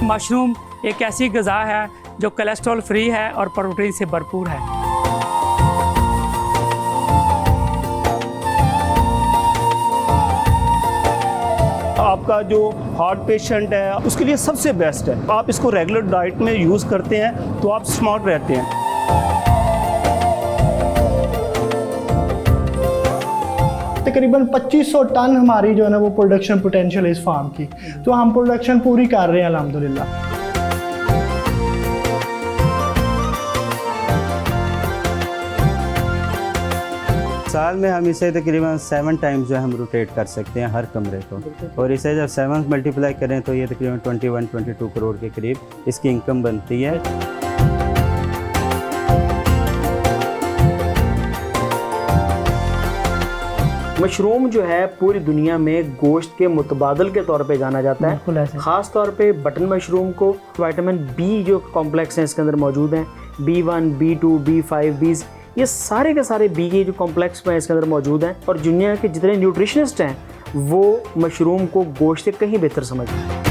Mushroom एक ऐसी ग़िज़ा है जो कोलेस्ट्रॉल फ्री है और प्रोटीन से भरपूर है। आपका जो हार्ट पेशेंट है उसके लिए सबसे बेस्ट है। आप इसको रेगुलर डाइट में यूज़ करते हैं तो आप स्मार्ट रहते हैं। तकरीबन 2500 टन हमारी जो है ना वो प्रोडक्शन पोटेंशियल है इस फार्म की, तो हम प्रोडक्शन पूरी कर रहे हैं अल्हम्दुलिल्लाह। साल में हम इसे तकरीबन 7 टाइम्स जो है हम रोटेट कर सकते हैं हर कमरे को, और इसे जब 7 मल्टीप्लाई करें तो ये तकरीबन 21-22 करोड़ के करीब इसकी इनकम बनती है। मशरूम जो है पूरी दुनिया में गोश्त के मुतबादल के तौर पे जाना जाता है। ख़ास तौर पे बटन मशरूम को विटामिन बी जो कॉम्प्लेक्स हैं इसके अंदर मौजूद हैं, B1, B2, B5, B, ये सारे के सारे बी के जो कॉम्प्लेक्स में इसके अंदर मौजूद हैं, और दुनिया के जितने न्यूट्रिशनिस्ट हैं वो मशरूम को गोश्त से कहीं बेहतर समझते हैं।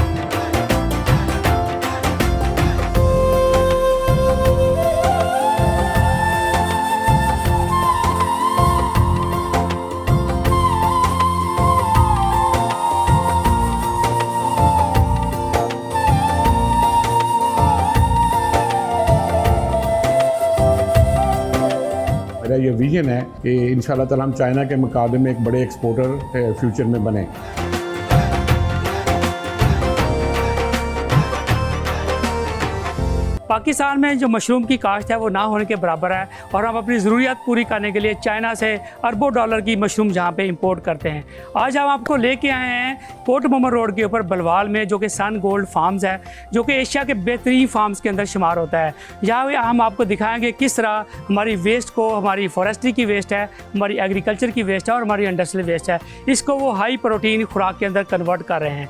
मेरा ये विजन है कि इंशाल्लाह ताला हम चाइना के मुकाबले में एक बड़े एक्सपोर्टर फ्यूचर में बने। पाकिस्तान में जो मशरूम की काश्त है वो ना होने के बराबर है, और हम अपनी ज़रूरियात पूरी करने के लिए चाइना से अरबों डॉलर की मशरूम जहाँ पे इंपोर्ट करते हैं। आज हम आपको लेके आए हैं कोट मोहम्मद रोड के ऊपर बलवाल में, जो कि सन गोल्ड फार्म्स है, जो कि एशिया के बेहतरीन फार्म्स के अंदर शुमार होता है। यहाँ हम आपको दिखाएंगे किस तरह हमारी वेस्ट को, हमारी फॉरेस्ट्री की वेस्ट है, हमारी एग्रीकल्चर की वेस्ट है और हमारी इंडस्ट्रियल वेस्ट है, इसको वो हाई प्रोटीन खुराक के अंदर कन्वर्ट कर रहे हैं।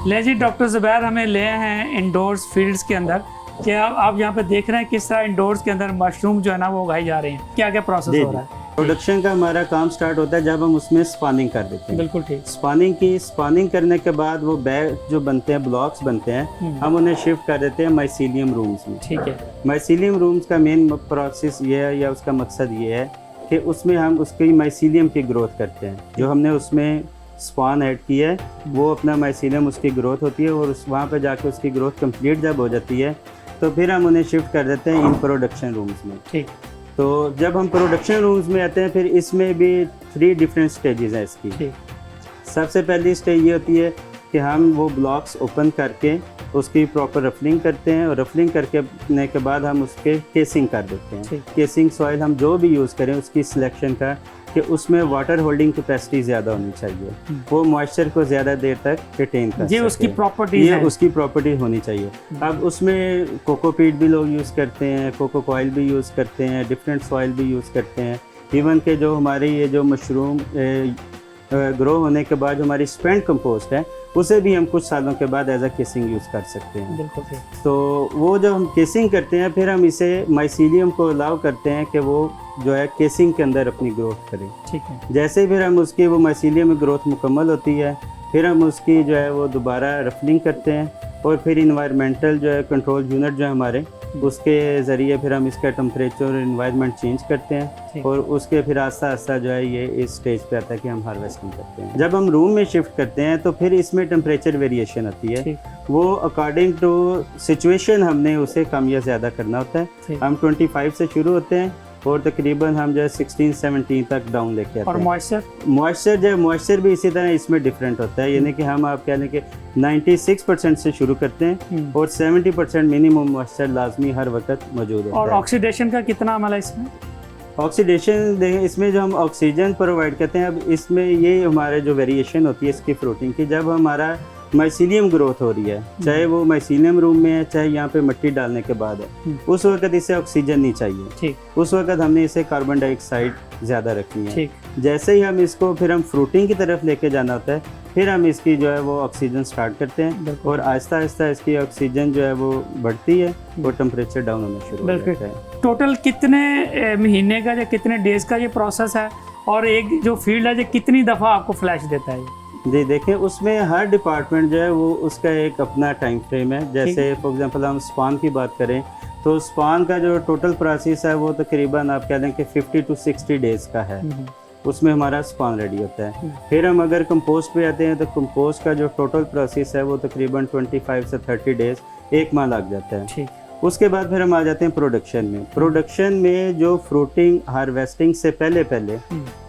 ले जी डॉक्टर ज़ुबैर हमें ले हैं इंडोर्स फील्ड्स के अंदर। क्या आप यहाँ पे देख रहे हैं किस तरह इंडोर्स के अंदर मशरूम जो है ना वो उगाई जा रही हैं, क्या क्या प्रोसेस हो रहा है? प्रोडक्शन का हमारा काम स्टार्ट होता है जब हम उसमें स्पानिंग कर देते हैं। बिल्कुल ठीक। स्पानिंग करने के बाद वो बैग जो बनते हैं, ब्लॉक्स बनते हैं, हम उन्हें शिफ्ट कर देते हैं माइसीलियम रूम्स में। ठीक है। माइसीलियम रूम्स का मेन प्रोसेस ये है या उसका मकसद ये है कि उसमें हम उसकी माइसीलियम की ग्रोथ करते हैं। जो हमने उसमें स्पान ऐड किया है वो अपना माइसीलियम उसकी ग्रोथ होती है, और उस वहाँ पर जाके उसकी ग्रोथ कंप्लीट जब हो जाती है तो फिर हम उन्हें शिफ्ट कर देते हैं इन प्रोडक्शन रूम्स में। ठीक। तो जब हम प्रोडक्शन रूम्स में आते हैं फिर इसमें भी 3 डिफरेंट स्टेजेस हैं इसकी। ठीक। सबसे पहली स्टेज ये होती है कि हम वो ब्लॉक्स ओपन करके उसकी प्रॉपर रफलिंग करते हैं, और रफलिंग करने के बाद हम उसके केसिंग कर देते हैं। केसिंग सॉइल हम जो भी यूज़ करें उसकी सिलेक्शन का कि उसमें वाटर होल्डिंग कैपेसिटी ज़्यादा होनी चाहिए, वो मॉइस्चर को ज़्यादा देर तक रिटेन कर सके। ये उसकी प्रॉपर्टी है, उसकी प्रॉपर्टी होनी चाहिए। अब उसमें कोकोपीट भी लोग यूज़ करते हैं, कोको कॉइल भी यूज़ करते हैं, डिफरेंट सॉइल भी यूज़ करते हैं। इवन के जो हमारी ये जो मशरूम ग्रो होने के बाद हमारी स्पेंट कंपोस्ट है उसे भी हम कुछ सालों के बाद एज अ केसिंग यूज़ कर सकते हैं। बिल्कुल। तो वो जब हम केसिंग करते हैं फिर हम इसे माइसीलियम को अलाउ करते हैं कि वो जो है केसिंग के अंदर अपनी ग्रोथ करें। ठीक है। जैसे फिर हम उसकी वो माइसीलियम में ग्रोथ मुकम्मल होती है फिर हम उसकी जो है वो दोबारा रफलिंग करते हैं, और फिर इन्वायरमेंटल जो है कंट्रोल यूनिट जो है हमारे उसके ज़रिए फिर हम इसका टेम्परेचर और इन्वायरमेंट चेंज करते हैं, और उसके फिर आस्ता आस्ता जो है ये इस स्टेज पे आता है कि हम हार्वेस्टिंग करते हैं। जब हम रूम में शिफ्ट करते हैं तो फिर इसमें टेम्परेचर वेरिएशन आती है, वो अकॉर्डिंग टू सिचुएशन हमने उसे कम या ज़्यादा करना होता है। हम 25 से शुरू होते हैं और तकरीबन हम जो है 16-17 तक डाउन लेके आते हैं। और मॉइस्चर भी इसी तरह इसमें डिफरेंट होता है, यानी कि हम आप कह लें कि 96% से शुरू करते हैं और 70% मिनिमम मॉइस्चर लाजमी हर वक्त मौजूद होता है। और ऑक्सीडेशन का कितना अमल है इसमें? ऑक्सीडेशन देखें, इसमें जो हम ऑक्सीजन प्रोवाइड करते हैं, अब इसमें ये हमारे जो वेरिएशन होती है इसकी फ्रूटिंग की, जब हमारा माइसीलियम ग्रोथ हो रही है, चाहे वो माइसीलियम रूम में है, चाहे यहाँ पे मिट्टी डालने के बाद है, उस वक्त इसे ऑक्सीजन नहीं चाहिए, ठीक उस वक्त हमने इसे कार्बन डाइऑक्साइड ज़्यादा रखनी है। ठीक जैसे ही हम इसको फिर हम फ्रूटिंग की तरफ लेके जाना होता है, फिर हम इसकी जो है वो ऑक्सीजन स्टार्ट करते हैं और आहिस्ता आहिस्ता इसकी ऑक्सीजन जो है वो बढ़ती है और टेम्परेचर डाउन होना शुरू हो जाता है। टोटल कितने महीने का या कितने डेज का ये प्रोसेस है, और एक जो फील्ड है ये कितनी दफ़ा आपको फ्लैश देता है? जी देखें, उसमें हर डिपार्टमेंट जो है वो उसका एक अपना टाइम फ्रेम है। जैसे फॉर एग्जांपल हम स्पान की बात करें तो स्पान का जो टोटल प्रोसेस है वो तकरीबन आप कह दें कि 50 to 60 डेज़ का है, उसमें हमारा स्पान रेडी होता है। फिर हम अगर कंपोस्ट पे आते हैं तो कंपोस्ट का जो टोटल प्रोसेस है वो तकरीबन 25 से 30 डेज़, 1 माह लग जाता है। ठीक। उसके बाद फिर हम आ जाते हैं प्रोडक्शन में। प्रोडक्शन में जो फ्रूटिंग हार्वेस्टिंग से पहले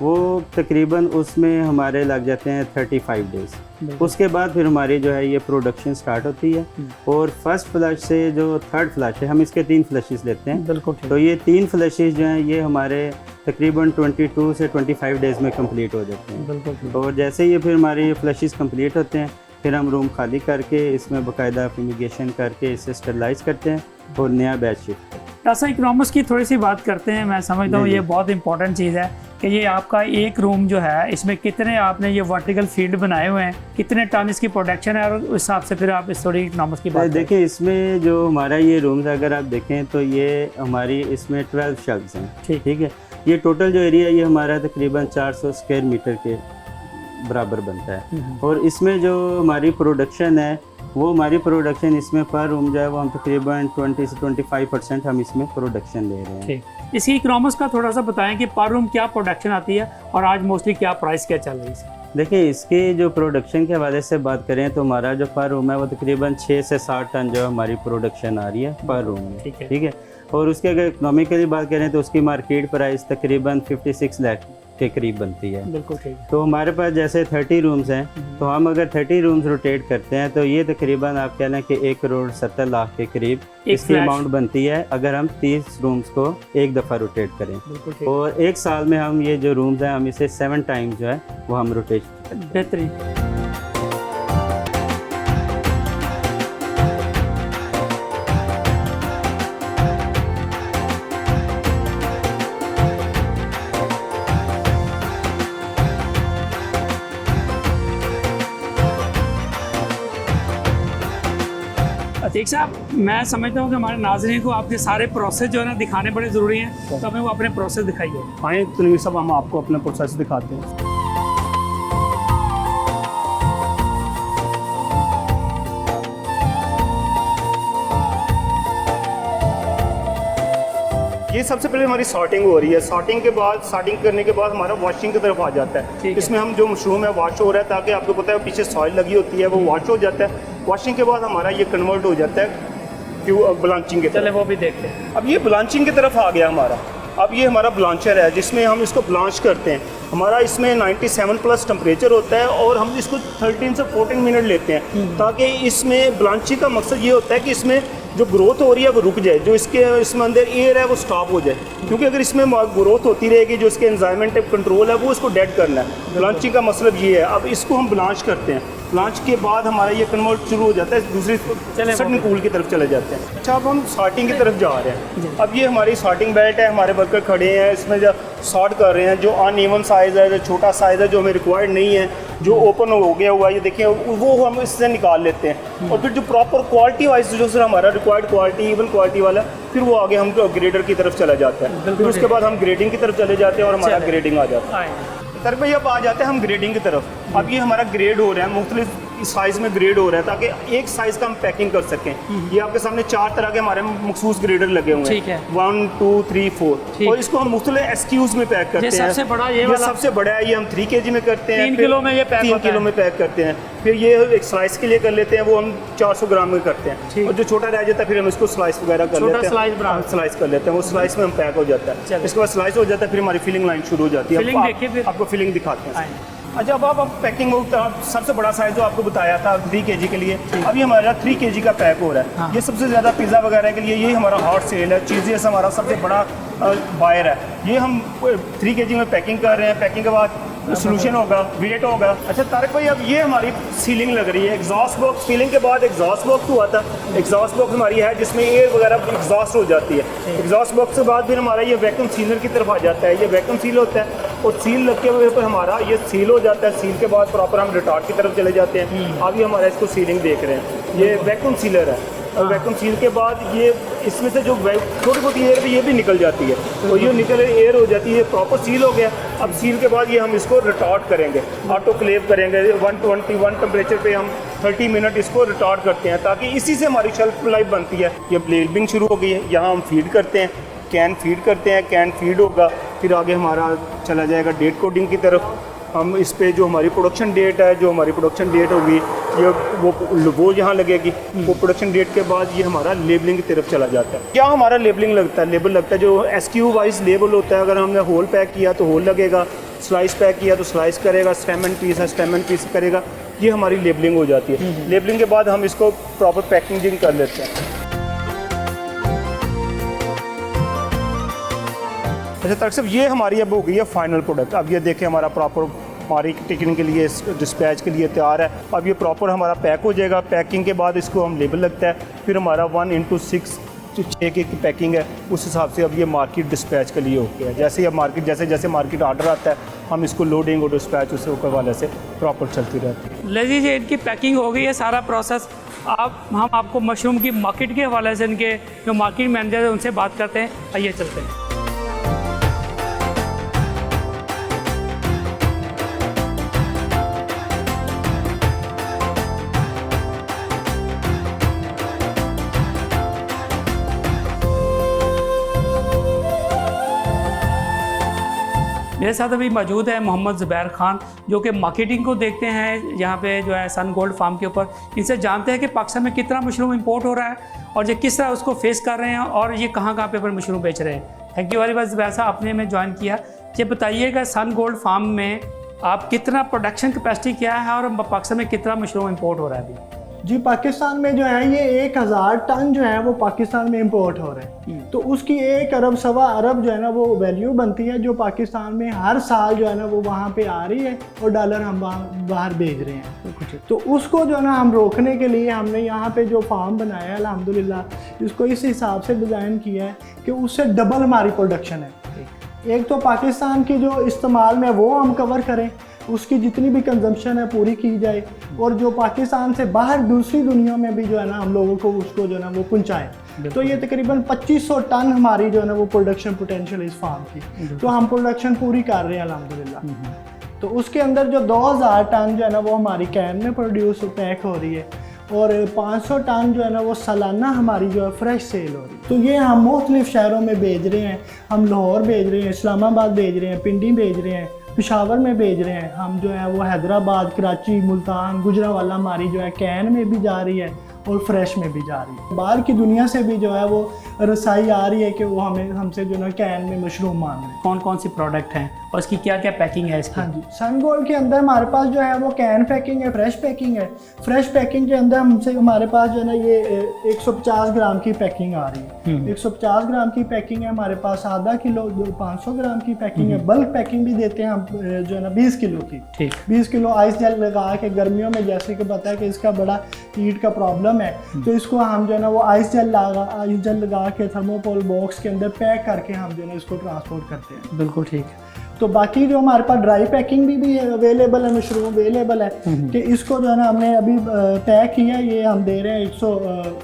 वो तकरीबन उसमें हमारे लग जाते हैं 35 डेज़। उसके बाद फिर हमारी जो है ये प्रोडक्शन स्टार्ट होती है और फर्स्ट फ्लश से जो थर्ड फ्लश है, हम इसके 3 फ्लशेस लेते हैं। बिल्कुल। तो ये 3 फ्लशेस जो हैं ये हमारे तकरीबन 22 से 25 डेज़ में कंप्लीट हो जाते हैं। बिल्कुल। और जैसे ये फिर हमारे ये फ्लशेस कंप्लीट होते हैं, फिर हम रूम खाली करके इसमें बाकायदा फ्यूमिगेशन करके इसे स्टरलाइज करते हैं और नया बैच शिफ्ट करते हैं। ऐसा इकोनॉमिक्स की थोड़ी सी बात करते हैं। मैं समझता हूँ ये बहुत इंपॉर्टेंट चीज़ है कि ये आपका एक रूम जो है इसमें कितने आपने ये वर्टिकल फील्ड बनाए हुए हैं, कितने टन इसकी प्रोडक्शन है, और उस हिसाब से फिर आप इस थोड़ी इकोनॉमिक्स की बात देखें। इसमें जो हमारा ये रूम्स अगर आप देखें तो ये हमारी इसमें 12 शेल्फ्स हैं। ठीक है। ये टोटल जो एरिया ये हमारा तकरीबन 400 स्क्वायर मीटर के बराबर बनता है और इसमें जो हमारी प्रोडक्शन है वो हमारी प्रोडक्शन इसमें पर रूम जो है वो हम तकरीबन 20 से 25% हम इसमें प्रोडक्शन ले रहे हैं। ठीक। इसकी इकोनॉमिक्स का थोड़ा सा बताएं कि पर रूम क्या प्रोडक्शन आती है और आज मोस्टली क्या प्राइस क्या चल रही है? देखिए, इसके जो प्रोडक्शन के हवाले से बात करें तो हमारा जो पर रूम है वो तकरीबन 6 से 7 टन जो हमारी प्रोडक्शन आ रही है पर रूम में। ठीक है। और उसके अगर इकोनॉमिकली बात करें तो उसकी मार्केट प्राइस तकरीबन 56 लाख के करीब बनती है। बिल्कुल ठीक। तो हमारे पास जैसे 30 रूम्स हैं तो हम अगर 30 रूम्स रोटेट करते हैं तो ये तकरीबन आप कह लें कि 1,70,00,000 के करीब इसकी अमाउंट बनती है अगर हम 30 रूम्स को एक दफ़ा रोटेट करें। और 1 साल में हम ये जो रूम्स हैं हम इसे 7 टाइम्स जो है वो हम रोटेट करते हैं। बेहतरीन। अतीक साहब, मैं समझता हूँ कि हमारे नाज़रीन को आपके सारे प्रोसेस जो है ना दिखाने बड़े ज़रूरी हैं, तो हमें वो अपने प्रोसेस दिखाइए। आए तनवीर साहब, हम आपको अपना प्रोसेस दिखाते हैं। ये सबसे पहले हमारी सॉर्टिंग हो रही है। सॉर्टिंग करने के बाद हमारा वॉशिंग की तरफ आ जाता है। इसमें हम जो मशरूम है वॉश हो रहा है ताकि आपको पता है पीछे सॉइल लगी होती है वो वॉश हो जाता है। वॉशिंग के बाद हमारा ये कन्वर्ट हो जाता है ब्लांचिंग के तरफ। चले वो भी देखते हैं। अब ये ब्लांचिंग की तरफ आ गया हमारा। अब ये हमारा ब्लांचर है जिसमें हम इसको ब्लांच करते हैं। हमारा इसमें 97 प्लस टेम्परेचर होता है और हम इसको 13 से 14 मिनट लेते हैं ताकि इसमें ब्लांचिंग का मकसद ये होता है कि इसमें जो ग्रोथ हो रही है वो रुक जाए, जो इसमें अंदर एयर है वो स्टॉप हो जाए, क्योंकि अगर इसमें ग्रोथ होती रहेगी जो इसके एंजाइमेंट कंट्रोल है वो इसको डेड करना है। ब्लांचिंग का मतलब ये है। अब इसको हम ब्लांच करते हैं। ब्लांच के बाद हमारा ये कन्वर्ट शुरू हो जाता है, दूसरी सडन कूल की तरफ चले जाते हैं। अच्छा, अब हम सॉर्टिंग की तरफ जा रहे हैं। अब ये हमारी सॉर्टिंग बेल्ट है, हमारे वर्कर खड़े हैं इसमें जो सॉर्ट कर रहे हैं। जो अनइवन साइज़ है, जो छोटा साइज़ है, जो हमें रिक्वायर्ड नहीं है, जो ओपन हो गया हुआ है, ये देखिए वो हम इससे निकाल लेते हैं। और फिर जो प्रॉपर क्वालिटी वाइज जो सर हमारा रिक्वायर्ड क्वालिटी, इवन क्वालिटी वाला, फिर वो आगे हम ग्रेडर की तरफ चला जाता है। फिर उसके बाद हम ग्रेडिंग की तरफ चले जाते हैं और हमारा ग्रेडिंग आ जाता है। सर भाई अब आ जाते हैं हम ग्रेडिंग की तरफ। अब ये हमारा ग्रेड हो रहा है, मुख्तलिफ साइज़ में ग्रेड हो रहा है ताकि एक साइज़ का हम पैकिंग कर सकें। ये आपके सामने 4 तरह के हमारे मखसूस ग्रेडर लगे हुए हैं, 1, 2, 3, 4। और इसको हम मुख्तलिफ SKUs में पैक करते हैं। सबसे बड़ा ये सबसे बड़ा है, ये हम 3 kg में करते हैं। 3 किलो में ये पैक 3 किलो में पैक करते हैं। फिर ये एक स्लाइस के लिए कर लेते हैं, वो हम 400 ग्राम में करते हैं। और जो छोटा रह जाता है फिर हम इसको स्लाइस वगैरह कर लेते हैं, स्लाइस कर लेते हैं। वो स्लाइस में हम पैक हो जाता है। इसके बाद स्लाइस हो जाता है, फिर हमारी फिलिंग लाइन शुरू हो जाती है। आपको फिलिंग दिखाते हैं। अच्छा, अब आप पैकिंग सबसे बड़ा साइज जो आपको बताया था 3 kg के लिए, अभी हमारा 3 kg का पैक हो रहा है। ये सबसे ज़्यादा पिज़्ज़ा वगैरह के लिए ये हमारा हॉट सेल है। चीज़ें हमारा सबसे बड़ा बायर है। ये हम 3 kg में पैकिंग कर रहे हैं। पैकिंग के बाद सोल्यूशन होगा, वेट होगा। अच्छा तारक भाई, अब ये हमारी सीलिंग लग रही है, एग्जॉस्ट बॉक्स सीलिंग के बाद एग्जॉस्ट बॉक्स हुआ था। एग्जॉस्ट बॉक्स हमारी है जिसमें एयर वगैरह एग्जॉस्ट हो जाती है। एग्जॉस्ट बॉक्स के बाद फिर हमारा ये वैक्यूम सीलर की तरफ आ जाता है। ये वैक्यूम सील होता है और सील लग के हुए पर हमारा ये सील हो जाता है। सील के बाद प्रॉपर हम रिटार्ड की तरफ चले जाते हैं। अभी हमारा इसको सीलिंग देख रहे हैं, ये वैक्यूम सीलर है। और वैक्यूम सील के बाद ये इसमें से जो थोड़ी बहुत एयर भी ये भी निकल जाती है, तो ये निकल एयर हो जाती है, प्रॉपर सील हो गया। अब सील के बाद ये हम इसको रिटार्ड करेंगे, ऑटोक्लेव करेंगे। 121 टेम्परेचर पे हम 30 मिनट इसको रिटार्ड करते हैं, ताकि इसी से हमारी शेल्फ लाइफ बनती है। ये लेबलिंग शुरू हो गई है, यहाँ हम फीड करते हैं, कैन फीड करते हैं, कैन फीड होगा, फिर आगे हमारा चला जाएगा डेट कोडिंग की तरफ। हम इस पे जो हमारी प्रोडक्शन डेट है, जो हमारी प्रोडक्शन डेट होगी ये वो यहाँ लगेगी। वो प्रोडक्शन डेट के बाद ये हमारा लेबलिंग की तरफ चला जाता है। क्या हमारा लेबलिंग लगता है, लेबल लगता है जो SKU वाइज लेबल होता है। अगर हमने होल पैक किया तो होल लगेगा, स्लाइस पैक किया तो स्लाइस करेगा, स्टेम एंड पीस है स्टेम एंड पीस करेगा। ये हमारी लेबलिंग हो जाती है। लेबलिंग के बाद हम इसको प्रॉपर पैकेजिंग कर लेते हैं। अच्छा तक साहब, ये हमारी अब हो गई है फाइनल प्रोडक्ट। अब ये देखें हमारा प्रॉपर हमारी टिकटिंग के लिए, डिस्पैच के लिए तैयार है। अब ये प्रॉपर हमारा पैक हो जाएगा। पैकिंग के बाद इसको हम लेबल लगता है, फिर हमारा 1x6 की पैकिंग है। उस हिसाब से अब ये मार्केट डिस्पैच के लिए हो गया है। जैसे अब मार्केट जैसे मार्केट ऑर्डर आता है, हम इसको लोडिंग और डिस्पैच उस वाले से प्रॉपर चलती रहती है। लीजिए, इनकी पैकिंग हो गई है, सारा प्रोसेस। हम आपको मशरूम की मार्केट के हवाले से इनके जो मार्केट मैनेजर है उनसे बात करते हैं। आइए चलते हैं। मेरे साथ अभी मौजूद है मोहम्मद ज़ुबैर खान, जो कि मार्केटिंग को देखते हैं यहाँ पे जो है सन गोल्ड फार्म के ऊपर। इनसे जानते हैं कि पाकिस्तान में कितना मशरूम इंपोर्ट हो रहा है और ये किस तरह उसको फेस कर रहे हैं और ये कहाँ कहाँ पे पर मशरूम बेच रहे हैं। Thank you very much Zubair साहब, आपने हमें ज्वाइन किया। ये बताइएगा सन गोल्ड फार्म में आप कितना प्रोडक्शन कैपेसिटी क्या है और पाकिस्तान में कितना मशरूम इंपोर्ट हो रहा है अभी? जी, पाकिस्तान में जो है ये 1000 टन जो है वो पाकिस्तान में इंपोर्ट हो रहे हैं। तो उसकी 1 अरब सवा अरब जो है ना वो वैल्यू बनती है, जो पाकिस्तान में हर साल जो है ना वो वहाँ पे आ रही है और डॉलर हम बाहर भेज रहे हैं। तो उसको जो है ना हम रोकने के लिए हमने यहाँ पे जो फार्म बनाया है अल्हम्दुलिल्लाह, इसको इस हिसाब से डिज़ाइन किया है कि उससे डबल हमारी प्रोडक्शन है। एक तो पाकिस्तान की जो इस्तेमाल में वो हम कवर करें, उसकी जितनी भी कंजम्पशन है पूरी की जाए, और जो पाकिस्तान से बाहर दूसरी दुनिया में भी जो है ना हम लोगों को उसको जो है ना वो पहुँचाएँ। तो ये तकरीबन 2500 टन हमारी जो है ना वो प्रोडक्शन पोटेंशियल इस फार्म की, तो हम प्रोडक्शन पूरी कर रहे हैं अल्हम्दुलिल्लाह। तो उसके अंदर जो 2000 टन जो है ना वो हमारी कैन में प्रोड्यूस पैक हो रही है, और 500 टन जो है ना वो सालाना हमारी जो है फ्रेश सेल हो रही है। तो ये हम मुख्तलिफ शहरों में भेज रहे हैं। हम लाहौर भेज रहे हैं, इस्लामाबाद भेज रहे हैं, पिंडी भेज रहे हैं, पेशावर में भेज रहे हैं। हम जो है वो हैदराबाद, कराची, मुल्तान, गुजरावाला हमारी जो है कैन में भी जा रही है और फ्रेश में भी जा रही है। बाहर की दुनिया से भी जो है वो रसाई आ रही है कि वो हमसे जो है कैन में मशरूम मांग रहे हैं। कौन कौन सी प्रोडक्ट हैं और इसकी क्या क्या पैकिंग है इसकी? हाँ जी, सन गोल्ड के अंदर हमारे पास जो है वो कैन पैकिंग है, फ्रेश पैकिंग है। फ्रेश पैकिंग के अंदर हमारे पास जो है ना ये 150 ग्राम की पैकिंग आ रही है। 150 ग्राम की पैकिंग है हमारे पास, आधा किलो 500 ग्राम की पैकिंग है। बल्क पैकिंग भी देते हैं हम जो है ना 20 किलो की। ठीक, 20 किलो आइस जेल लगा के, गर्मियों में जैसे कि पता है कि इसका बड़ा हीट का प्रॉब्लम है, तो इसको हम जो है ना वो आइस जेल लगा के थर्मोकोल बॉक्स के अंदर पैक करके हम जो है ना इसको ट्रांसपोर्ट करते हैं। बिल्कुल ठीक। तो बाकी जो हमारे पास ड्राई पैकिंग भी अवेलेबल है, मशरूम अवेलेबल है कि इसको जो है ना हमने अभी पैक किया। ये हम दे रहे हैं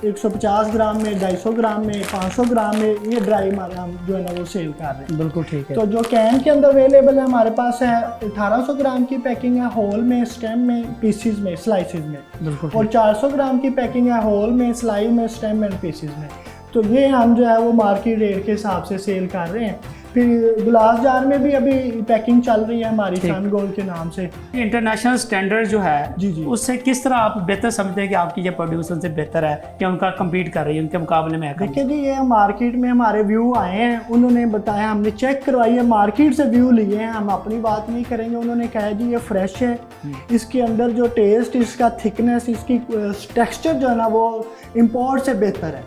150 ग्राम में, 250 ग्राम में, 500 ग्राम में, ये ड्राई हमारे हम जो है ना वो सेल कर रहे हैं। बिल्कुल ठीक है। तो जो कैन के अंदर अवेलेबल है हमारे पास है 1800 ग्राम की पैकिंग है, होल में, स्टेम में, पीसीज में, स्लाइसिस में। बिल्कुल। और 400 ग्राम की पैकिंग है होल में, स्लाइस में, स्टेम एंड पीसीज में। तो ये हम जो है वो मार्केट रेट के हिसाब से सेल कर रहे हैं। फिर ग्लास जार में भी अभी पैकिंग चल रही है हमारी सन गोल्ड के नाम से। इंटरनेशनल स्टैंडर्ड जो है जी जी, उससे किस तरह आप बेहतर समझते हैं कि आपकी ये प्रोड्यूसर से बेहतर है कि उनका कम्पीट कर रही है उनके मुकाबले में? देखिए जी, ये मार्केट में हमारे व्यू आए हैं, उन्होंने बताया, हमने चेक करवाई है, मार्केट से व्यू लिए हैं, हम अपनी बात नहीं करेंगे। उन्होंने कहा जी ये फ्रेश है, इसके अंदर जो टेस्ट, इसका थिकनेस, इसकी टेक्सचर जो है ना वो इम्पोर्ट से बेहतर है,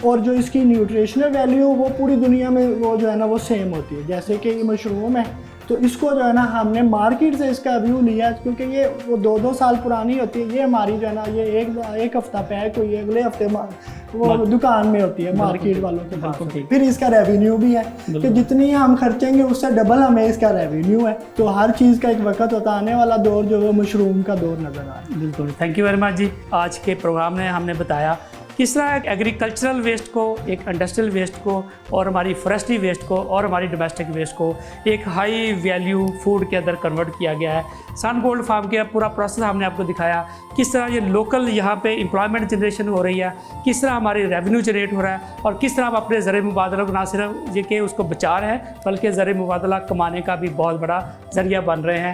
और जो इसकी न्यूट्रिशनल वैल्यू वो पूरी दुनिया में वो जो है ना वो सेम होती है। जैसे कि ये मशरूम है तो इसको जो है ना हमने मार्केट से इसका व्यू लिया, क्योंकि ये वो 2-2 साल पुरानी होती है। ये हमारी जो है ना ये एक हफ्ता पैक हुई है, अगले हफ्ते वो दुकान में होती है मार्केट वालों के पास। फिर इसका रेवेन्यू भी है कि जितनी हम खर्चेंगे उससे डबल हमें इसका रेवेन्यू है। तो हर चीज़ का एक वक्त होता है, आने वाला दौर जो है मशरूम का दौर नज़र आ रहा है। बिल्कुल, थैंक यू वेरी मच जी। आज के प्रोग्राम में हमने बताया किस तरह एग्रीकल्चरल वेस्ट को, एक इंडस्ट्रियल वेस्ट को और हमारी फॉरेस्ट्री वेस्ट को और हमारी डोमेस्टिक वेस्ट को एक हाई वैल्यू फूड के अंदर कन्वर्ट किया गया है। सन गोल्ड फार्म के पूरा प्रोसेस हमने आपको दिखाया, किस तरह ये लोकल यहाँ पे एम्प्लॉयमेंट जनरेशन हो रही है, किस तरह हमारी रेवेन्यू जनरेट हो रहा है और किस तरह हम अपने ज़र मुबादला को ना सिर्फ ये कि उसको बचा रहे हैं बल्कि ज़र मुबादला कमाने का भी बहुत बड़ा ज़रिया बन रहे हैं।